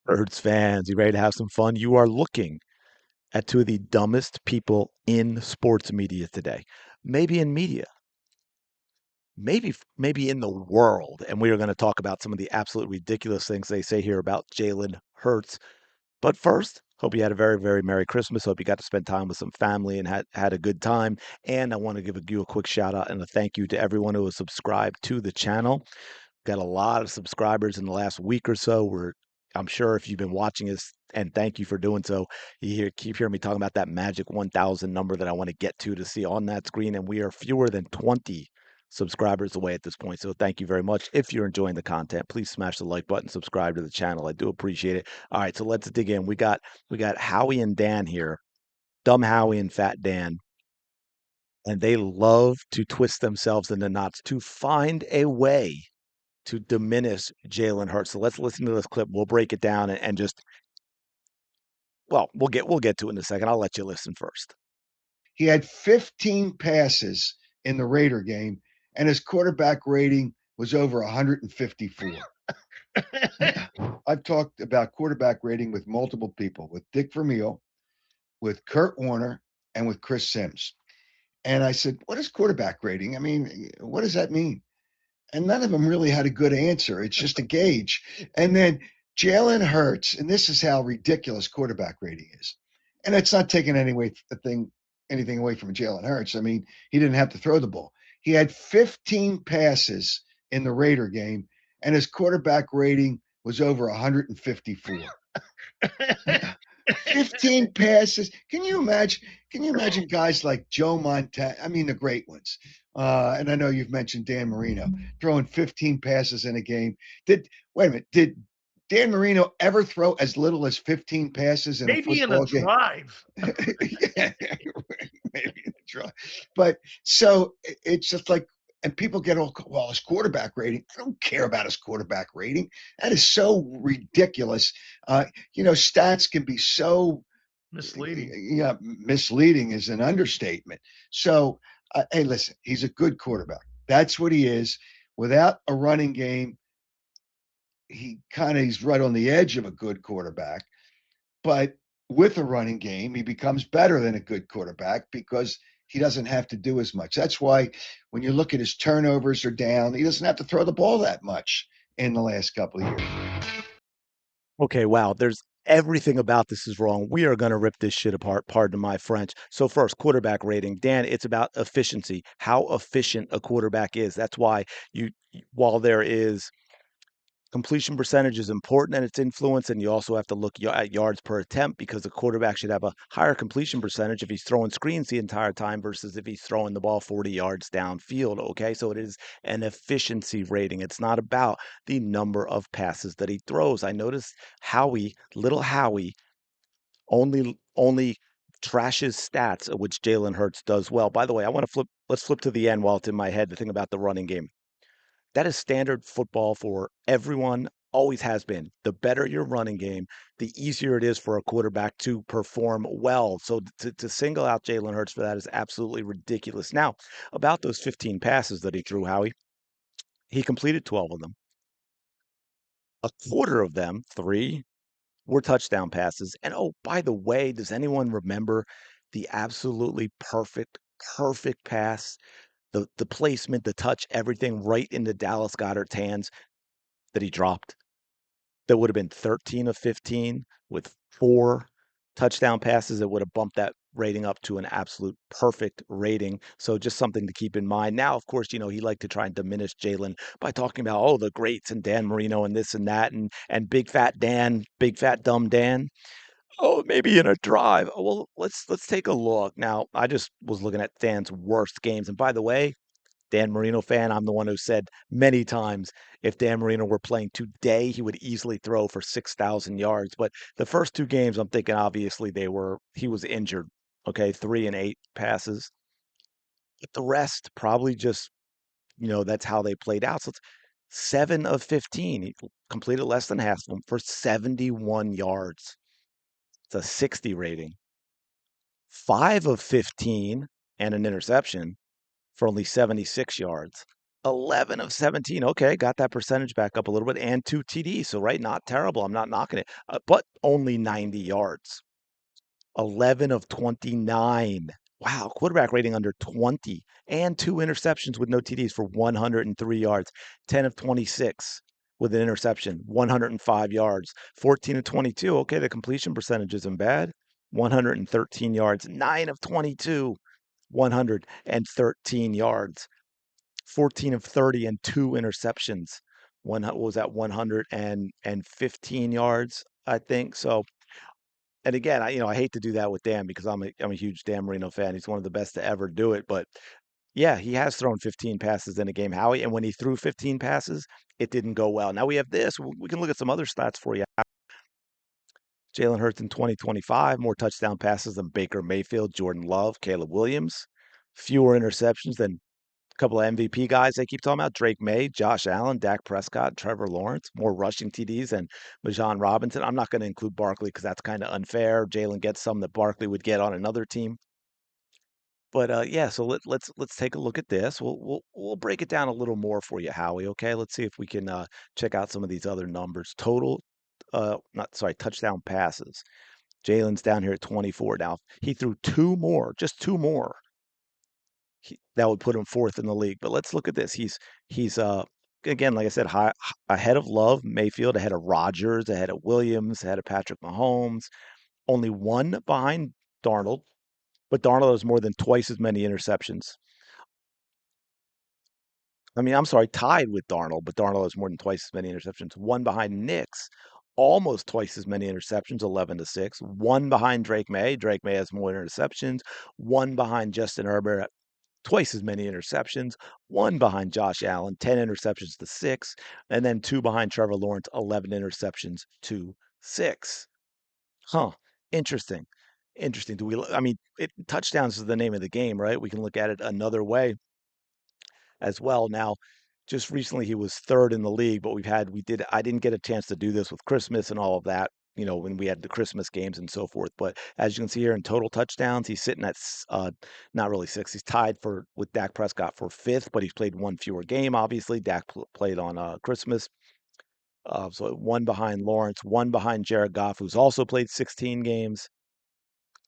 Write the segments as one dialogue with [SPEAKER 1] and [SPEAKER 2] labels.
[SPEAKER 1] Birds fans, you ready to have some fun? You are looking at two of the dumbest people in sports media today. Maybe in media, maybe in the world. And we are going to talk about some of the absolute ridiculous things they say here about Jalen Hurts. But first, hope you had a very, very Merry Christmas. Hope you got to spend time with some family and had a good time. And I want to give you a quick shout out and a thank you to everyone who has subscribed to the channel. Got a lot of subscribers in the last week or so. I'm sure if you've been watching us, and thank you for doing so, keep hearing me talking about that magic 1,000 number that I want to get to see on that screen. And we are fewer than 20 subscribers away at this point. So thank you very much. If you're enjoying the content, please smash the like button, subscribe to the channel. I do appreciate it. All right, so let's dig in. We got Howie and Dan here, Dumb Howie and Fat Dan, and they love to twist themselves into knots to find a way to diminish Jalen Hurts. So let's listen to this clip. We'll break it down and just well, we'll get to it in a second. I'll let you listen first.
[SPEAKER 2] He had 15 passes in the Raider game, and his quarterback rating was over 154. I've talked about quarterback rating with multiple people, with Dick Vermeil, with Kurt Warner, and with Chris Sims. And I said, "What is quarterback rating? I mean, what does that mean?" And none of them really had a good answer. It's just a gauge. And then Jalen Hurts, and this is how ridiculous quarterback rating is. And it's not taking anything away from Jalen Hurts. I mean, he didn't have to throw the ball. He had 15 passes in the Raider game, and his quarterback rating was over 154. 15 passes. Can you imagine? Can you imagine guys like Joe Montana? I mean, the great ones. And I know you've mentioned Dan Marino throwing 15 passes in a game. Wait a minute? Did Dan Marino ever throw as little as 15 passes in a
[SPEAKER 3] Maybe in a
[SPEAKER 2] football game?
[SPEAKER 3] drive.
[SPEAKER 2] Yeah, maybe in a drive. But so it's just like, and people get all, well, his quarterback rating. I don't care about his quarterback rating. That is so ridiculous. Stats can be so
[SPEAKER 3] Misleading.
[SPEAKER 2] yeah, misleading is an understatement. So, hey, listen, he's a good quarterback. That's what he is. Without a running game, he's right on the edge of a good quarterback. But with a running game, he becomes better than a good quarterback because he doesn't have to do as much. That's why when you look at his turnovers are down, he doesn't have to throw the ball that much in the last couple of years.
[SPEAKER 1] Okay, wow. There's everything about this is wrong. We are going to rip this shit apart. Pardon my French. So first, quarterback rating. Dan, it's about efficiency. How efficient a quarterback is. That's why while there is completion percentage is important and its influence, and you also have to look at yards per attempt because the quarterback should have a higher completion percentage if he's throwing screens the entire time versus if he's throwing the ball 40 yards downfield. Okay, so it is an efficiency rating. It's not about the number of passes that he throws. I noticed little Howie, only trashes stats, which Jalen Hurts does well. By the way, let's flip to the end while it's in my head, the thing about the running game. That is standard football for everyone, always has been. The better your running game, the easier it is for a quarterback to perform well. So to single out Jalen Hurts for that is absolutely ridiculous. Now, about those 15 passes that he threw, Howie, he completed 12 of them. A quarter of them, three, were touchdown passes. And oh, by the way, does anyone remember the absolutely perfect pass? The placement, the touch, everything right into Dallas Goedert's hands that he dropped. That would have been 13 of 15 with four touchdown passes. It would have bumped that rating up to an absolute perfect rating. So just something to keep in mind. Now, of course, he liked to try and diminish Jalen by talking about, oh, the greats and Dan Marino and this and that and big fat Dan, big fat dumb Dan. Oh, maybe in a drive. Oh, well, let's take a look. Now, I just was looking at Dan's worst games. And by the way, Dan Marino fan, I'm the one who said many times if Dan Marino were playing today, he would easily throw for 6,000 yards. But the first two games, I'm thinking obviously he was injured. Okay, 3 and 8 passes. But the rest probably just, that's how they played out. So it's 7 of 15. He completed less than half of them for 71 yards. It's a 60 rating. 5 of 15 and an interception for only 76 yards. 11 of 17. Okay, got that percentage back up a little bit and two TDs. So, right, not terrible. I'm not knocking it, but only 90 yards. 11 of 29. Wow, quarterback rating under 20 and two interceptions with no TDs for 103 yards. 10 of 26 with an interception, 105 yards. 14 of 22. Okay, the completion percentage isn't bad. 113 yards. 9 of 22, 113 yards. 14 of 30 and two interceptions. What was that, 115 yards, I think. So, and again, I hate to do that with Dan because I'm a huge Dan Marino fan. He's one of the best to ever do it. But yeah, he has thrown 15 passes in a game, Howie. And when he threw 15 passes, it didn't go well. Now we have this. We can look at some other stats for you. Jalen Hurts in 2025, more touchdown passes than Baker Mayfield, Jordan Love, Caleb Williams, fewer interceptions than a couple of MVP guys they keep talking about: Drake May, Josh Allen, Dak Prescott, Trevor Lawrence, more rushing TDs than Bijan Robinson. I'm not going to include Barkley because that's kind of unfair. Jalen gets some that Barkley would get on another team. But yeah, so let's take a look at this. We'll break it down a little more for you, Howie. Okay, let's see if we can check out some of these other numbers. Total, not sorry, touchdown passes. Jalen's down here at 24 now. He threw two more, just two more, that would put him fourth in the league. But let's look at this. He's again, like I said, ahead of Love, Mayfield, ahead of Rodgers, ahead of Williams, ahead of Patrick Mahomes. Only one behind Darnold, but Darnold has more than twice as many interceptions. I mean, I'm sorry, tied with Darnold, but Darnold has more than twice as many interceptions. One behind Knicks, almost twice as many interceptions, 11 to 6. One behind Drake May. Drake May has more interceptions. One behind Justin Herbert, twice as many interceptions. One behind Josh Allen, 10 interceptions to 6. And then two behind Trevor Lawrence, 11 interceptions to 6. Huh. Interesting. Interesting. I mean, touchdowns is the name of the game, right? We can look at it another way as well. Now, just recently he was third in the league, but I didn't get a chance to do this with Christmas and all of that, when we had the Christmas games and so forth. But as you can see here in total touchdowns, he's sitting at not really six. He's tied for with Dak Prescott for fifth, but he's played one fewer game. Obviously, Dak played on Christmas. So one behind Lawrence, one behind Jared Goff, who's also played 16 games,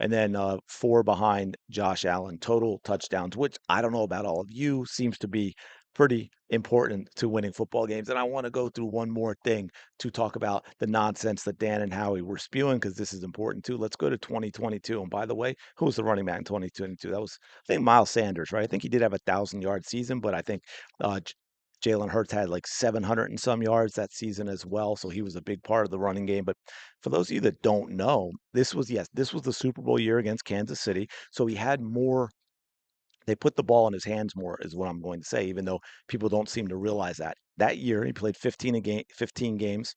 [SPEAKER 1] and then four behind Josh Allen. Total touchdowns, which I don't know about all of you, seems to be pretty important to winning football games. And I want to go through one more thing to talk about the nonsense that Dan and Howie were spewing, because this is important too. Let's go to 2022. And by the way, who was the running back in 2022? That was, I think, Miles Sanders, right? I think he did have a 1,000-yard season, but I think Jalen Hurts had like 700 and some yards that season as well. So he was a big part of the running game. But for those of you that don't know, this was the Super Bowl year against Kansas City. So he had more, they put the ball in his hands more, is what I'm going to say, even though people don't seem to realize that. That year he played 15 games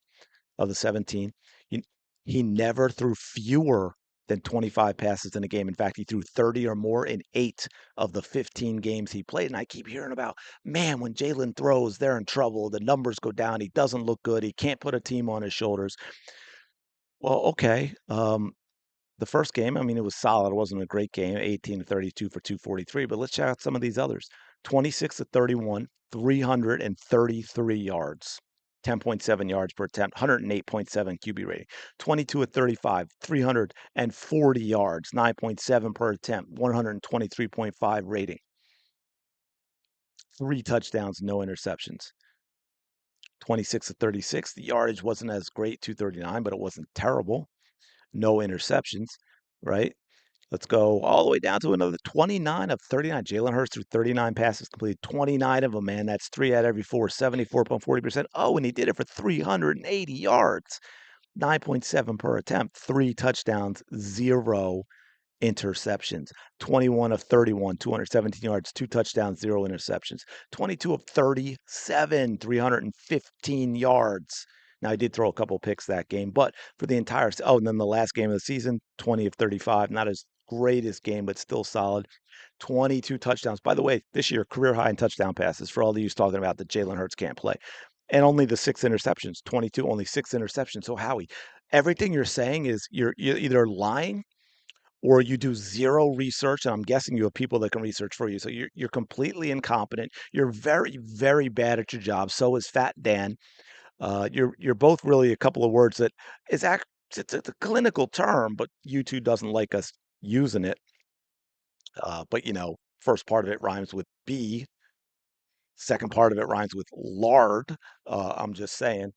[SPEAKER 1] of the 17. He, he never threw fewer than 25 passes in a game. In fact, he threw 30 or more in 8 of the 15 games he played. And I keep hearing about, man, when Jalen throws, they're in trouble. The numbers go down. He doesn't look good. He can't put a team on his shoulders. Well, okay. The first game, I mean, it was solid. It wasn't a great game, 18 to 32 for 243, but let's check out some of these others. 26 to 31, 333 yards, 10.7 yards per attempt, 108.7 QB rating. 22 at 35, 340 yards, 9.7 per attempt, 123.5 rating. 3 touchdowns, no interceptions. 26 to 36, the yardage wasn't as great, 239, but it wasn't terrible. No interceptions, right? Let's go all the way down to another 29 of 39. Jalen Hurts threw 39 passes, completed 29 of them, man. That's 3 out of every 4, 74.40%. Oh, and he did it for 380 yards, 9.7 per attempt, 3 touchdowns, 0 interceptions. 21 of 31, 217 yards, 2 touchdowns, 0 interceptions. 22 of 37, 315 yards. Now, he did throw a couple picks that game, but for the entire, oh, and then the last game of the season, 20 of 35, not his greatest game, but still solid. 22 touchdowns. By the way, this year, career high in touchdown passes for all of you talking about that Jalen Hurts can't play. And only the 6 interceptions, 22, only 6 interceptions. So, Howie, everything you're saying is you're either lying or you do 0 research, and I'm guessing you have people that can research for you, so you're completely incompetent, you're very, very bad at your job, so is Fat Dan. You're both really a couple of words that is act it's a clinical term, but YouTube doesn't like us using it. But, first part of it rhymes with "b", second part of it rhymes with "lard." I'm just saying,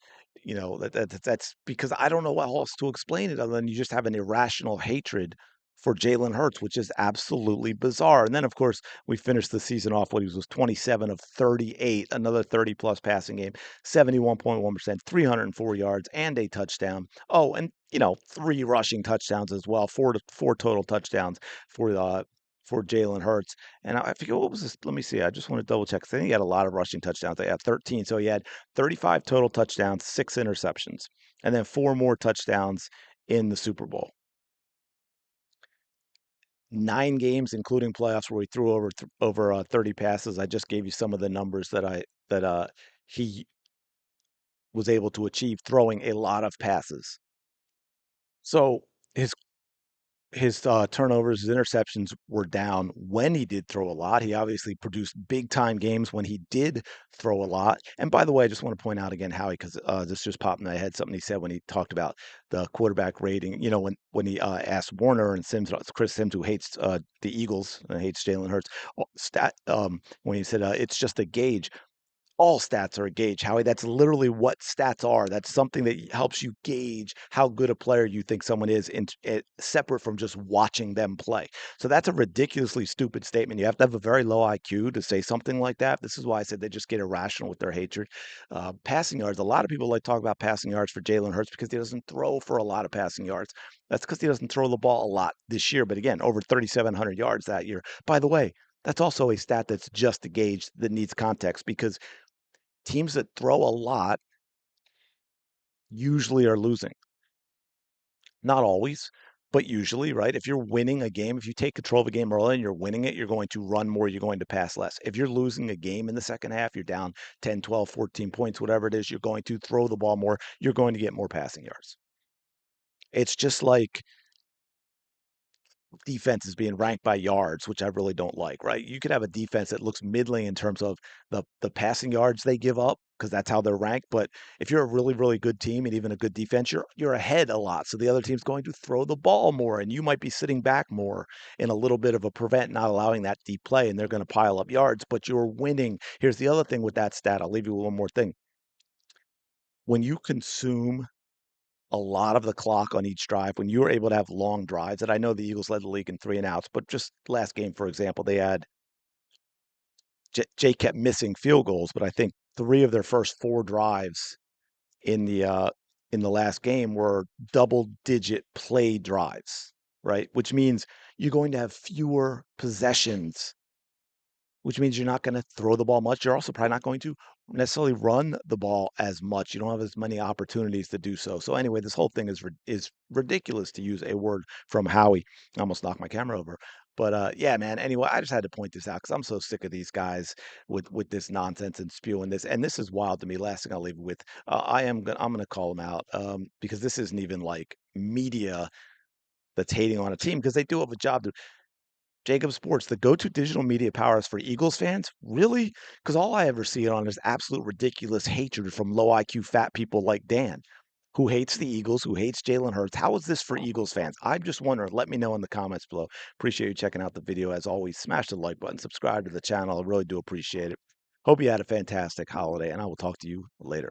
[SPEAKER 1] that's because I don't know how else to explain it other than you just have an irrational hatred for Jalen Hurts, which is absolutely bizarre. And then, of course, we finished the season off when he was 27 of 38, another 30 plus passing game, 71.1%, 304 yards, and a touchdown. Oh, and three rushing touchdowns as well, four total touchdowns for for Jalen Hurts. And I forget what was this. Let me see. I just want to double check. 'Cause I think he had a lot of rushing touchdowns. They had 13. So he had 35 total touchdowns, six interceptions, and then four more touchdowns in the Super Bowl. 9 games, including playoffs, where he threw over 30 passes. I just gave you some of the numbers that he was able to achieve throwing a lot of passes. So his turnovers, his interceptions were down when he did throw a lot. He obviously produced big time games when he did throw a lot. And by the way, I just want to point out again, Howie, because this just popped in my head, something he said when he talked about the quarterback rating. When he asked Warner and Chris Sims, who hates the Eagles and hates Jalen Hurts, when he said it's just a gauge. All stats are a gauge, Howie. That's literally what stats are. That's something that helps you gauge how good a player you think someone is, separate from just watching them play. So that's a ridiculously stupid statement. You have to have a very low IQ to say something like that. This is why I said they just get irrational with their hatred. Passing yards. A lot of people like talk about passing yards for Jalen Hurts because he doesn't throw for a lot of passing yards. That's because he doesn't throw the ball a lot this year. But again, over 3,700 yards that year. By the way, that's also a stat that's just a gauge that needs context because teams that throw a lot usually are losing. Not always, but usually, right? If you're winning a game, if you take control of a game early and you're winning it, you're going to run more, you're going to pass less. If you're losing a game in the second half, you're down 10, 12, 14 points, whatever it is, you're going to throw the ball more, you're going to get more passing yards. It's just like defense is being ranked by yards, which I really don't like, right? You could have a defense that looks middling in terms of the passing yards they give up because that's how they're ranked. But if you're a really, really good team and even a good defense, you're ahead a lot. So the other team's going to throw the ball more, and you might be sitting back more in a little bit of a prevent, not allowing that deep play, and they're going to pile up yards, but you're winning. Here's the other thing with that stat. I'll leave you with one more thing. When you consume a lot of the clock on each drive when you were able to have long drives. And I know the Eagles led the league in three and outs, but just last game, for example, they had Jay kept missing field goals, but I think three of their first four drives in the last game were double digit play drives, right? Which means you're going to have fewer possessions, which means you're not going to throw the ball much. You're also probably not going to necessarily run the ball as much. You don't have as many opportunities to do so. So anyway, this whole thing is ridiculous to use a word from Howie. I almost knocked my camera over. But yeah, man. Anyway, I just had to point this out because I'm so sick of these guys with this nonsense and spewing this. And this is wild to me. Last thing I'll leave it with, I'm gonna call them out because this isn't even like media that's hating on a team because they do have a job to Jacob Sports, the go-to digital media powers for Eagles fans? Really? Because all I ever see it on is absolute ridiculous hatred from low IQ fat people like Dan, who hates the Eagles, who hates Jalen Hurts. How is this for Eagles fans? I'm just wondering. Let me know in the comments below. Appreciate you checking out the video. As always, smash the like button, subscribe to the channel. I really do appreciate it. Hope you had a fantastic holiday, and I will talk to you later.